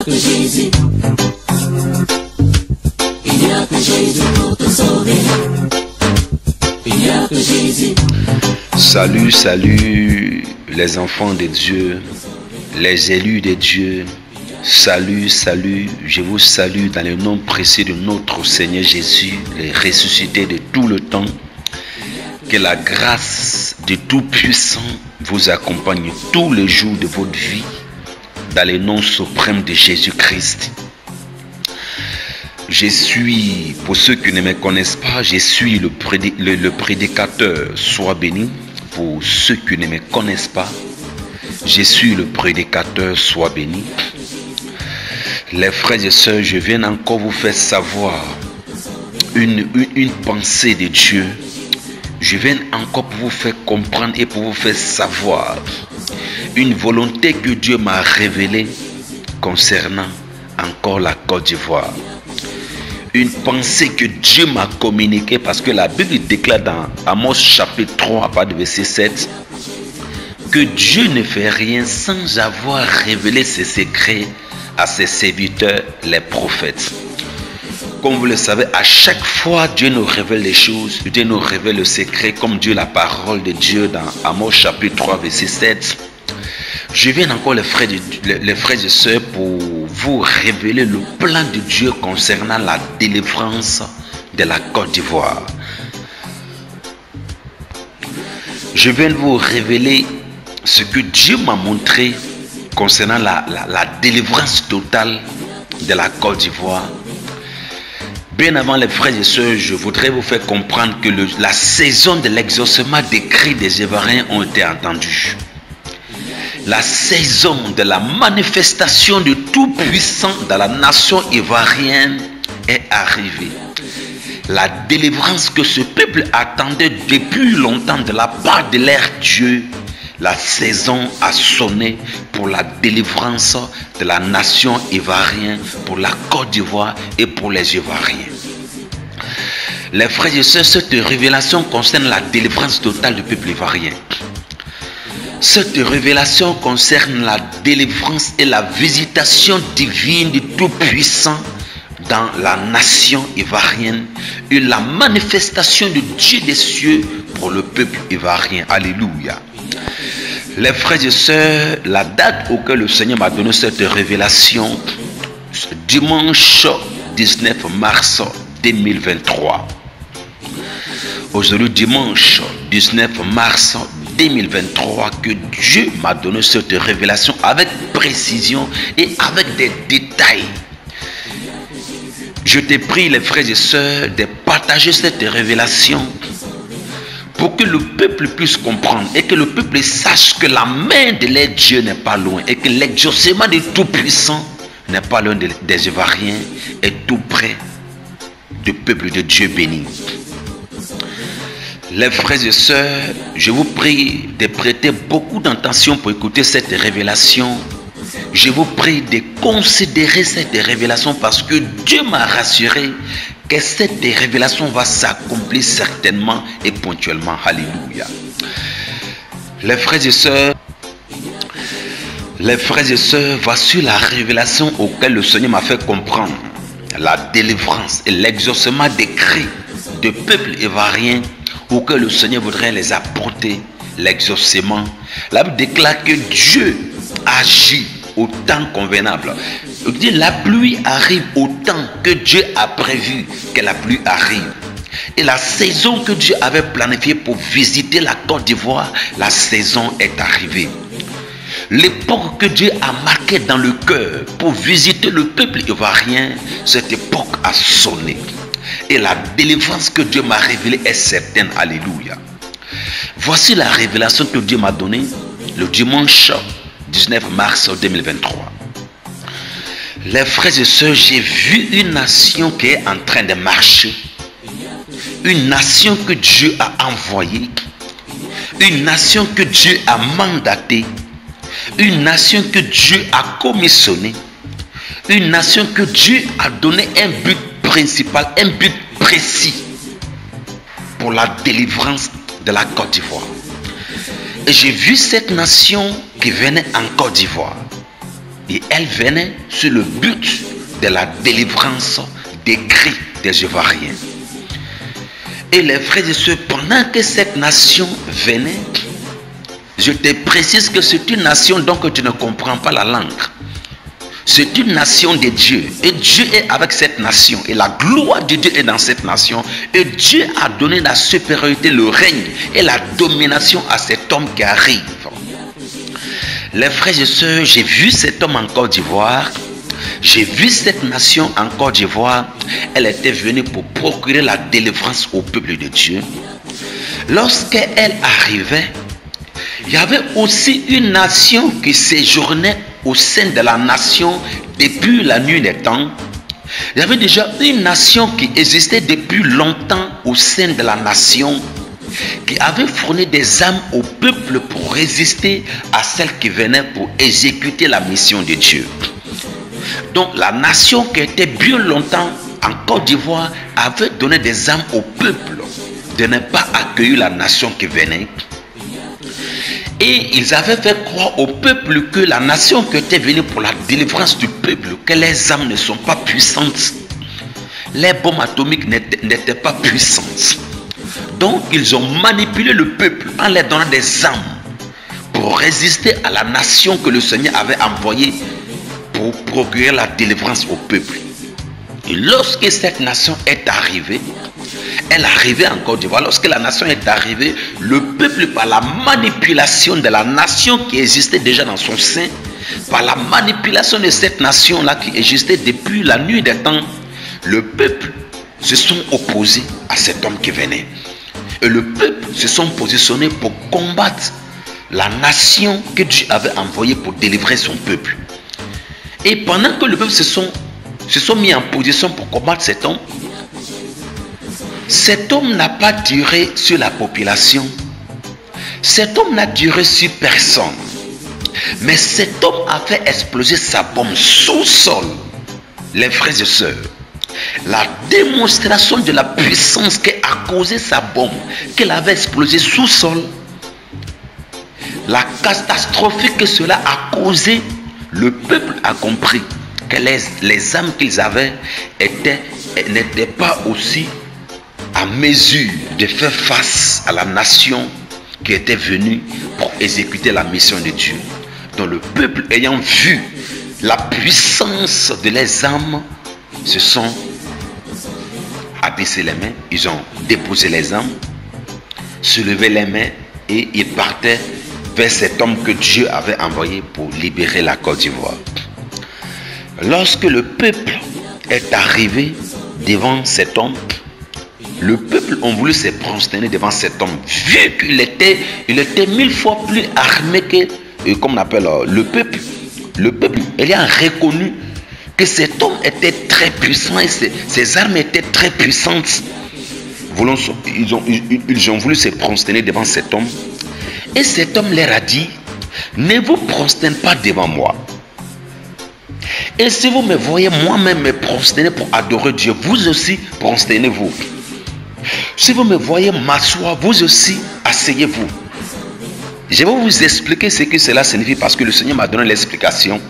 que Jésus, il n'y a que Jésus pour te sauver. Il n'y a que Jésus. Salut, salut les enfants de Dieu, les élus de Dieu. Salut, salut, je vous salue dans le nom précieux de notre Seigneur Jésus, le ressuscité de tout le temps. Que la grâce de Tout-Puissant vous accompagne tous les jours de votre vie, dans le nom suprême de Jésus-Christ. Je suis, pour ceux qui ne me connaissent pas, je suis le prédicateur, sois béni. Pour ceux qui ne me connaissent pas, je suis le prédicateur, sois béni. Les frères et sœurs, je viens encore vous faire savoir une pensée de Dieu. Je viens encore pour vous faire comprendre et pour vous faire savoir une volonté que Dieu m'a révélée concernant encore la Côte d'Ivoire. Une pensée que Dieu m'a communiquée, parce que la Bible déclare dans Amos chapitre 3, à partir du verset 7, que Dieu ne fait rien sans avoir révélé ses secrets à ses serviteurs, les prophètes. Comme vous le savez, à chaque fois Dieu nous révèle les choses, Dieu nous révèle le secret, comme Dieu, la parole de Dieu dans Amos chapitre 3, verset 7. Je viens encore les frères et sœurs pour vous révéler le plan de Dieu concernant la délivrance de la Côte d'Ivoire. Je viens de vous révéler ce que Dieu m'a montré concernant la délivrance totale de la Côte d'Ivoire. Bien avant les frères et sœurs, je voudrais vous faire comprendre que la saison de l'exaucement des cris des Ivoiriens ont été entendus. La saison de la manifestation du Tout-Puissant dans la nation ivoirienne est arrivée. La délivrance que ce peuple attendait depuis longtemps de la part de leur Dieu, la saison a sonné pour la délivrance de la nation ivoirienne, pour la Côte d'Ivoire et pour les Ivoiriens. Les frères et sœurs, cette révélation concerne la délivrance totale du peuple ivoirien. Cette révélation concerne la délivrance et la visitation divine du Tout-Puissant dans la nation ivoirienne et la manifestation du Dieu des cieux pour le peuple ivoirien. Alléluia. Les frères et sœurs, la date auquel le Seigneur m'a donné cette révélation, dimanche 19 mars 2023. Aujourd'hui, dimanche 19 mars 2023, que Dieu m'a donné cette révélation avec précision et avec des détails. Je te prie, les frères et sœurs, de partager cette révélation pour que le peuple puisse comprendre et que le peuple sache que la main de leur Dieu n'est pas loin et que l'exaucement du Tout-Puissant n'est pas loin des Ivoiriens et tout près du peuple de Dieu béni. Les frères et sœurs, je vous prie de prêter beaucoup d'attention pour écouter cette révélation. Je vous prie de considérer cette révélation parce que Dieu m'a rassuré que cette révélation va s'accomplir certainement et ponctuellement. Alléluia. Les frères et sœurs, voici la révélation auquel le Seigneur m'a fait comprendre la délivrance et l'exaucement des cris du peuple ivoirien auquel le Seigneur voudrait les apporter, l'exaucement. La Bible déclare que Dieu agit au temps convenable. La pluie arrive au temps que Dieu a prévu que la pluie arrive. Et la saison que Dieu avait planifiée pour visiter la Côte d'Ivoire, la saison est arrivée. L'époque que Dieu a marquée dans le cœur pour visiter le peuple ivoirien, cette époque a sonné. Et la délivrance que Dieu m'a révélée est certaine. Alléluia. Voici la révélation que Dieu m'a donnée le dimanche 19 mars 2023. Les frères et sœurs, j'ai vu une nation qui est en train de marcher. Une nation que Dieu a envoyée. Une nation que Dieu a mandatée. Une nation que Dieu a commissionnée. Une nation que Dieu a donné un but principal, un but précis pour la délivrance de la Côte d'Ivoire. Et j'ai vu cette nation qui venait en Côte d'Ivoire. Et elle venait sur le but de la délivrance des cris des Ivoiriens. Et les frères et sœurs, pendant que cette nation venait, je te précise que c'est une nation dont tu ne comprends pas la langue. C'est une nation de Dieu. Et Dieu est avec cette nation. Et la gloire de Dieu est dans cette nation. Et Dieu a donné la supériorité, le règne et la domination à cet homme qui arrive. Les frères et sœurs, j'ai vu cet homme en Côte d'Ivoire. J'ai vu cette nation en Côte d'Ivoire. Elle était venue pour procurer la délivrance au peuple de Dieu. Lorsqu'elle arrivait, il y avait aussi une nation qui séjournait au sein de la nation depuis la nuit des temps. Il y avait déjà une nation qui existait depuis longtemps au sein de la nation, qui avait fourni des âmes au peuple pour résister à celle qui venait pour exécuter la mission de Dieu. Donc la nation qui était bien longtemps en Côte d'Ivoire avait donné des âmes au peuple de ne pas accueillir la nation qui venait. Et ils avaient fait croire au peuple que la nation qui était venue pour la délivrance du peuple, que les âmes ne sont pas puissantes. Les bombes atomiques n'étaient pas puissantes. Donc ils ont manipulé le peuple en leur donnant des âmes pour résister à la nation que le Seigneur avait envoyée pour procurer la délivrance au peuple. Et lorsque cette nation est arrivée, elle arrivait en Côte d'Ivoire. Lorsque la nation est arrivée, le peuple, par la manipulation de la nation qui existait déjà dans son sein, par la manipulation de cette nation-là qui existait depuis la nuit des temps, le peuple se sont opposés à cet homme qui venait. Et le peuple se sont positionnés pour combattre la nation que Dieu avait envoyée pour délivrer son peuple. Et pendant que le peuple se sont mis en position pour combattre cet homme n'a pas duré sur la population. Cet homme n'a duré sur personne. Mais cet homme a fait exploser sa bombe sous-sol. Les frères et sœurs, la démonstration de la puissance qu'a causé sa bombe, qu'elle avait explosé sous-sol, la catastrophe que cela a causé, le peuple a compris que les âmes qu'ils avaient n'étaient pas aussi à mesure de faire face à la nation qui était venue pour exécuter la mission de Dieu. Donc le peuple ayant vu la puissance de les âmes, se sont abaissés les mains, ils ont déposé les âmes, soulevé les mains et ils partaient vers cet homme que Dieu avait envoyé pour libérer la Côte d'Ivoire. Lorsque le peuple est arrivé devant cet homme, le peuple ont voulu se prosterner devant cet homme, vu qu'il était 1000 fois plus armé que, comme on appelle le peuple. Le peuple ayant reconnu que cet homme était très puissant et ses armes étaient très puissantes. Ils ont voulu se prosterner devant cet homme. Et cet homme leur a dit, ne vous prosternez pas devant moi. Et si vous me voyez moi-même me prosterner pour adorer Dieu, vous aussi prosternez-vous. Si vous me voyez m'asseoir, vous aussi asseyez-vous. Je vais vous expliquer ce que cela signifie parce que le Seigneur m'a donné l'explication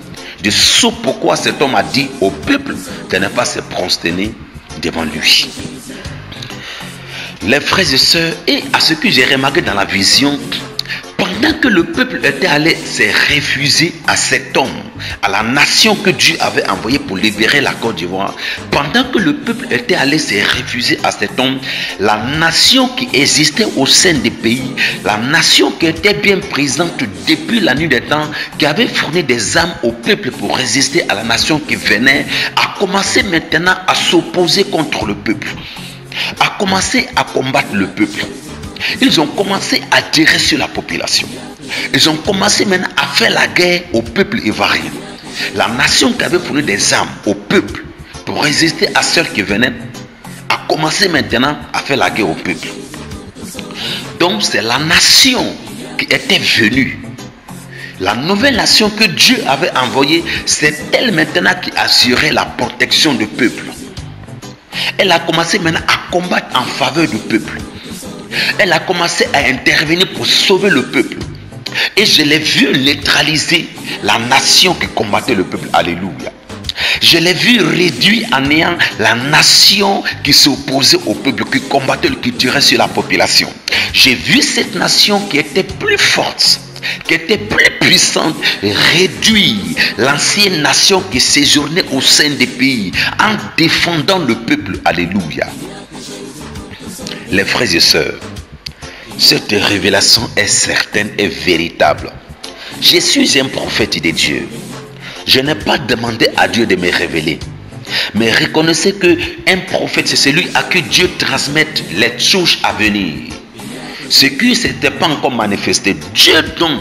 de ce pourquoi cet homme a dit au peuple de ne pas se prosterner devant lui. Les frères et sœurs, et à ce que j'ai remarqué dans la vision, pendant que le peuple était allé se refuser à cet homme, à la nation que Dieu avait envoyée pour libérer la Côte d'Ivoire, pendant que le peuple était allé se refuser à cet homme, la nation qui existait au sein des pays, la nation qui était bien présente depuis la nuit des temps, qui avait fourni des âmes au peuple pour résister à la nation qui venait, a commencé maintenant à s'opposer contre le peuple, a commencé à combattre le peuple. Ils ont commencé à tirer sur la population. Ils ont commencé maintenant à faire la guerre au peuple ivoirien. La nation qui avait fourni des armes au peuple pour résister à ceux qui venaient a commencé maintenant à faire la guerre au peuple. Donc c'est la nation qui était venue. La nouvelle nation que Dieu avait envoyée, c'est elle maintenant qui assurait la protection du peuple. Elle a commencé maintenant à combattre en faveur du peuple. Elle a commencé à intervenir pour sauver le peuple. Et je l'ai vu neutraliser la nation qui combattait le peuple. Alléluia. Je l'ai vu réduire en néant la nation qui s'opposait au peuple, qui combattait, qui tirait sur la population. J'ai vu cette nation qui était plus forte, qui était plus puissante, réduire l'ancienne nation qui séjournait au sein des pays en défendant le peuple. Alléluia. Les frères et sœurs, cette révélation est certaine et véritable. Je suis un prophète de Dieu. Je n'ai pas demandé à Dieu de me révéler. Mais reconnaissez qu'un prophète, c'est celui à qui Dieu transmette les choses à venir. Ce qui ne s'était pas encore manifesté, Dieu donne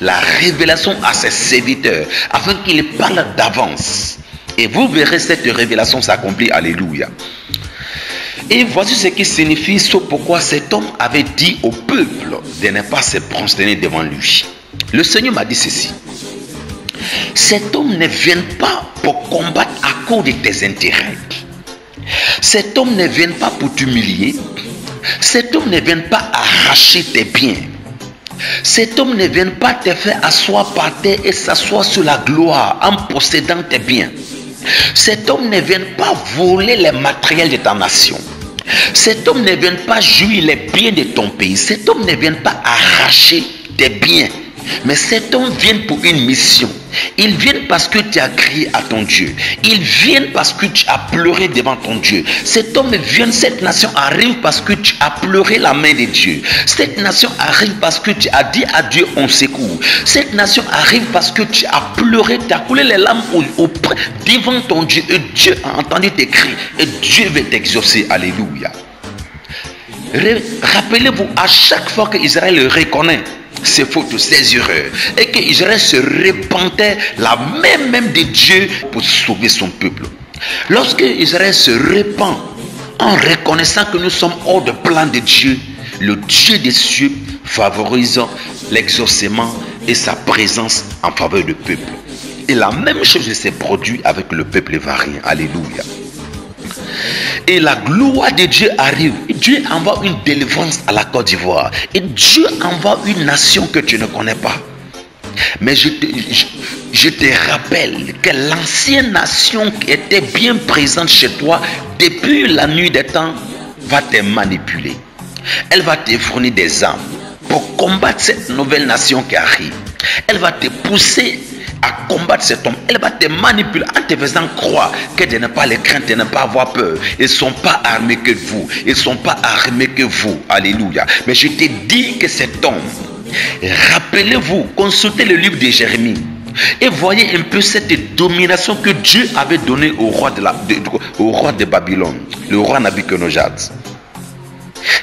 la révélation à ses serviteurs afin qu'ils parlent d'avance. Et vous verrez cette révélation s'accomplir. Alléluia. Et voici ce qui signifie ce pourquoi cet homme avait dit au peuple de ne pas se prosterner devant lui. Le Seigneur m'a dit ceci. Cet homme ne vient pas pour combattre à cause de tes intérêts. Cet homme ne vient pas pour t'humilier. Cet homme ne vient pas arracher tes biens. Cet homme ne vient pas te faire asseoir par terre et s'asseoir sur la gloire en possédant tes biens. Cet homme ne vient pas voler les matériels de ta nation. Cet homme ne vient pas jouir les biens de ton pays. Cet homme ne vient pas arracher tes biens. Mais cet homme vient pour une mission. Ils viennent parce que tu as crié à ton Dieu. Ils viennent parce que tu as pleuré devant ton Dieu. Cet homme vient, cette nation arrive parce que tu as pleuré la main de Dieu. Cette nation arrive parce que tu as dit à Dieu on secoue. Cette nation arrive parce que tu as pleuré, tu as coulé les larmes devant ton Dieu. Et Dieu a entendu tes cris et Dieu veut t'exaucer. Alléluia. Rappelez-vous, à chaque fois que Israël reconnaît ses fautes, ses erreurs, et que Israël se repentait, la main même de Dieu pour sauver son peuple. Lorsque Israël se repent en reconnaissant que nous sommes hors de plan de Dieu, le Dieu des cieux favorise l'exaucement et sa présence en faveur du peuple. Et la même chose s'est produite avec le peuple ivoirien. Alléluia. Et la gloire de Dieu arrive. Dieu envoie une délivrance à la Côte d'Ivoire. Et Dieu envoie une nation que tu ne connais pas. Mais je te rappelle que l'ancienne nation qui était bien présente chez toi depuis la nuit des temps va te manipuler. Elle va te fournir des armes pour combattre cette nouvelle nation qui arrive. Elle va te pousser à combattre cet homme. Elle va te manipuler en te faisant croire que de ne pas les craindre, de ne pas avoir peur. Ils ne sont pas armés que vous. Ils ne sont pas armés que vous. Alléluia. Mais je te dis que cet homme, rappelez-vous, consultez le livre de Jérémie et voyez un peu cette domination que Dieu avait donnée au roi de Babylone, le roi Nabuchodonosor.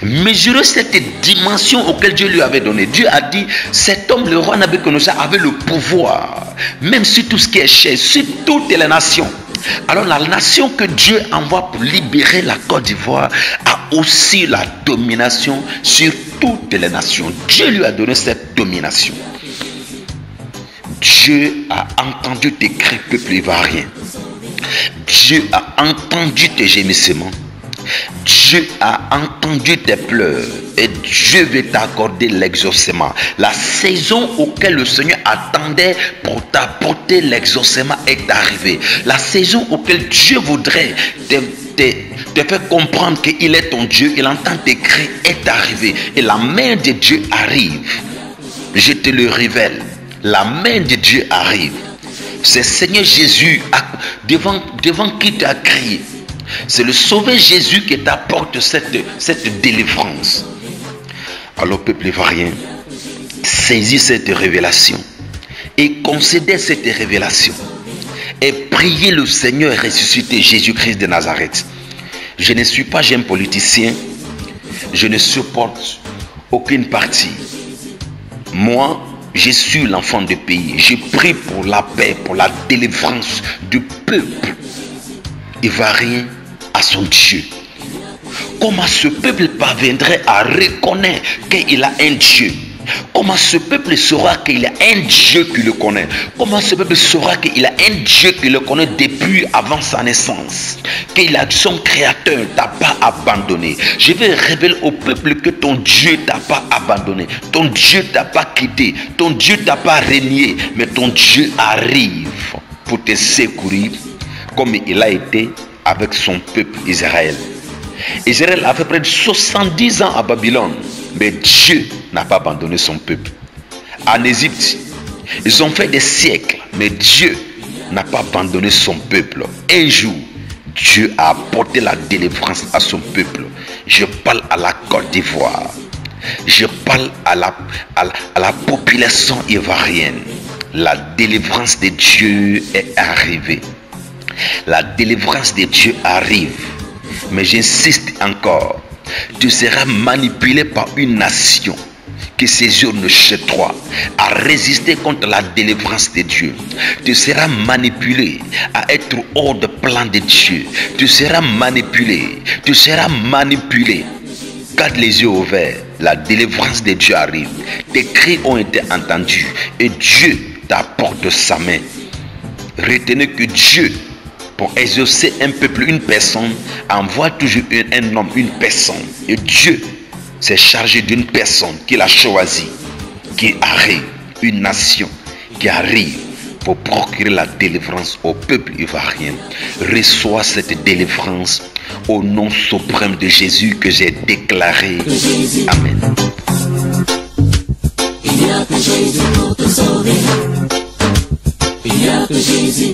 Mesurez cette dimension auquel Dieu lui avait donné. Dieu a dit, cet homme, le roi Nabuchodonosor, avait le pouvoir, même sur tout ce qui est cher, sur toutes les nations. Alors la nation que Dieu envoie pour libérer la Côte d'Ivoire a aussi la domination sur toutes les nations. Dieu lui a donné cette domination. Dieu a entendu tes cris, peuple ivoirien. Dieu a entendu tes gémissements. Dieu a entendu tes pleurs et Dieu veut t'accorder l'exaucement. La saison auquel le Seigneur attendait pour t'apporter l'exaucement est arrivée. La saison auquel Dieu voudrait te faire comprendre qu'il est ton Dieu, il entend tes cris, est arrivée. Et la main de Dieu arrive. Je te le révèle. La main de Dieu arrive. C'est Seigneur Jésus devant qui tu as crié. C'est le Sauveur Jésus qui t'apporte cette délivrance. Alors, peuple ivoirien, saisis cette révélation et concédez cette révélation et priez le Seigneur ressuscité Jésus-Christ de Nazareth. Je ne suis pas un politicien, je ne supporte aucune partie. Moi, je suis l'enfant du pays. Je prie pour la paix, pour la délivrance du peuple ivoirien à son Dieu. Comment ce peuple parviendrait à reconnaître qu'il a un Dieu Comment ce peuple saura qu'il y a un Dieu qui le connaît? Comment ce peuple saura qu'il a un Dieu qui le connaît depuis avant sa naissance? Qu'il a son créateur t'a pas abandonné. Je vais révéler au peuple que ton Dieu t'a pas abandonné. Ton Dieu t'a pas quitté. Ton Dieu t'a pas renié. Mais ton Dieu arrive pour te secourir comme il a été avec son peuple Israël. Israël a fait près de 70 ans à Babylone. Mais Dieu n'a pas abandonné son peuple. En Égypte, ils ont fait des siècles, mais Dieu n'a pas abandonné son peuple. Un jour, Dieu a apporté la délivrance à son peuple. Je parle à la Côte d'Ivoire. Je parle à la population ivoirienne. La délivrance de Dieu est arrivée. La délivrance de Dieu arrive. Mais j'insiste encore. Tu seras manipulé par une nation qui séjourne chez toi à résister contre la délivrance de Dieu. Tu seras manipulé à être hors de plan de Dieu. Tu seras manipulé. Tu seras manipulé. Garde les yeux ouverts. La délivrance de Dieu arrive. Tes cris ont été entendus et Dieu t'apporte sa main. Retenez que Dieu, pour exaucer un peuple, une personne, envoie toujours un homme, une personne. Et Dieu s'est chargé d'une personne qu'il a choisie, qui arrive, une nation qui arrive pour procurer la délivrance au peuple ivoirien. Reçois cette délivrance au nom suprême de Jésus que j'ai déclaré. Amen. Il n'y a que Jésus pour te sauver. Il n'y a que Jésus.